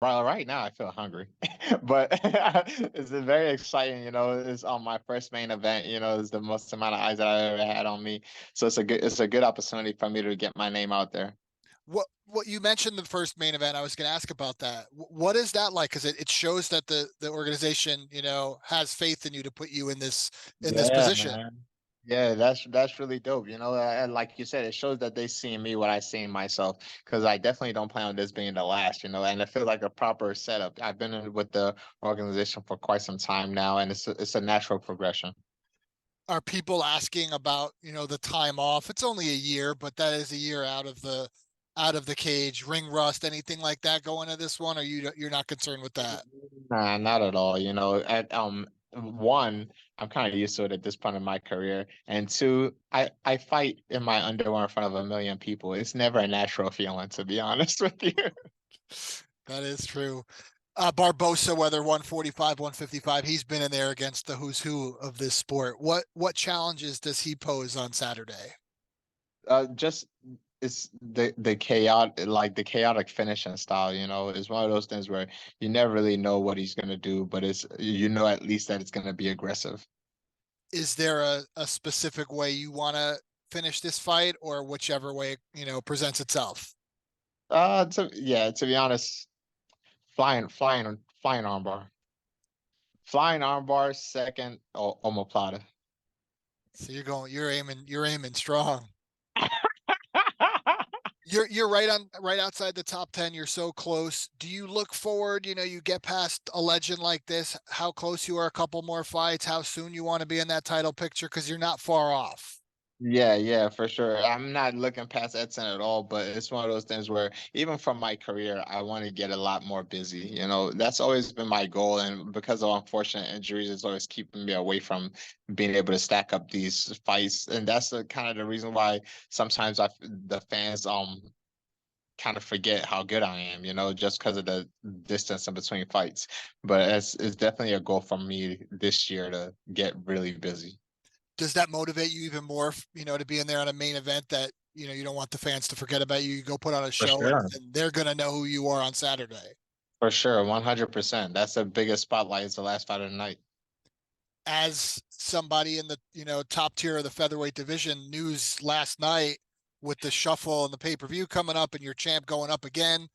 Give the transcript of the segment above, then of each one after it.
Right now, I feel hungry, but it's very exciting. It's on my first main event. It's the most amount of eyes that I ever had on me, so it's a good opportunity for me to get my name out there. What you mentioned the first main event, I was going to ask about that. What is that like? Because it shows that the organization has faith in you to put you in this Yeah, position. man. Yeah, that's really dope. And like you said, it shows that they see in me what I see in myself. Because I definitely don't plan on this being the last. And it feels like a proper setup. I've been with the organization for quite some time now, and it's a natural progression. Are people asking about the time off? It's only a year, but that is a year out of the cage, ring rust, anything like that going to this one? Or you're not concerned with that? Nah, not at all. One, I'm kind of used to it at this point in my career, and two, I fight in my underwear in front of a million people. It's never a natural feeling, to be honest with you. That is true. Barboza, whether 145, 155, he's been in there against the who's who of this sport. What challenges does he pose on Saturday? Just it's the chaotic finishing style. It's one of those things where you never really know what he's gonna do, but at least that it's gonna be aggressive. Is there a specific way you want to finish this fight, or whichever way presents itself? To be honest, flying armbar. Flying armbar, second, omoplata. So you're aiming strong. You're right outside the top 10. You're so close. Do you look forward? You get past a legend like this, how close you are, a couple more fights, how soon you want to be in that title picture, because you're not far off. Yeah, yeah, for sure. I'm not looking past Edson at all, but it's one of those things where even from my career, I want to get a lot more busy. That's always been my goal, and because of unfortunate injuries, it's always keeping me away from being able to stack up these fights. And that's kind of the reason why sometimes the fans kind of forget how good I am, just because of the distance in between fights. But it's definitely a goal for me this year to get really busy. Does that motivate you even more, to be in there on a main event that, you don't want the fans to forget about you? You go put on a For show, sure. and they're going to know who you are on Saturday. For sure, 100%. That's the biggest spotlight is the last fight of the night. As somebody in the, top tier of the featherweight division, news last night with the shuffle and the pay-per-view coming up and your champ going up again.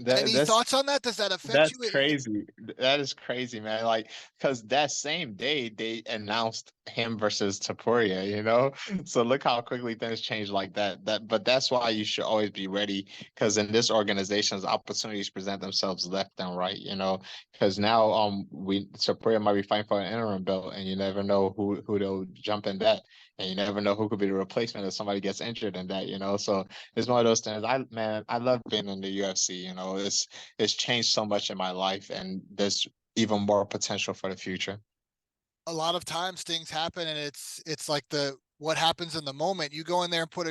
That Any that's thoughts on that? Does that affect that's you? crazy. That is crazy, man. Like, because that same day they announced him versus Topuria. So look how quickly things change like that. But that's why you should always be ready, because in this organization's opportunities present themselves left and right. Because now we Topuria might be fighting for an interim belt, and you never know who they'll jump in that, and you never know who could be the replacement if somebody gets injured in that. So it's one of those things. I love being in the UFC. It's changed so much in my life, and there's even more potential for the future. A lot of times things happen, and it's like the what happens in the moment. You go in there and put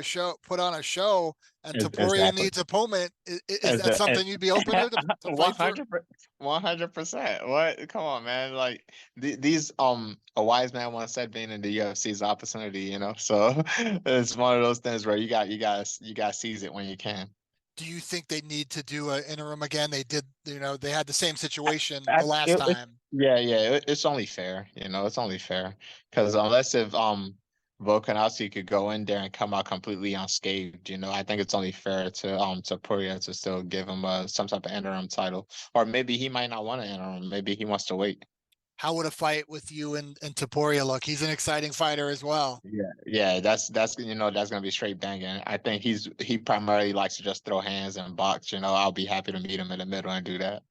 on a show, and Taporia Exactly. needs opponent. Is As that a, something you'd be open to fight for? 100%. What? Come on, man. Like these a wise man once said being in the UFC is opportunity, So it's one of those things where you got to seize it when you can. Do you think they need to do an interim again? They did, they had the same situation the I, last it, it, time. yeah, yeah, it's only fair, it's only fair because unless if Volkanovski could go in there and come out completely unscathed, I think it's only fair to Poirier to still give him some type of interim title, or maybe he might not want an interim, maybe he wants to wait. How would a fight with you and Taporia look? He's an exciting fighter as well. Yeah, yeah, that's gonna be straight banging. I think he primarily likes to just throw hands and box. I'll be happy to meet him in the middle and do that.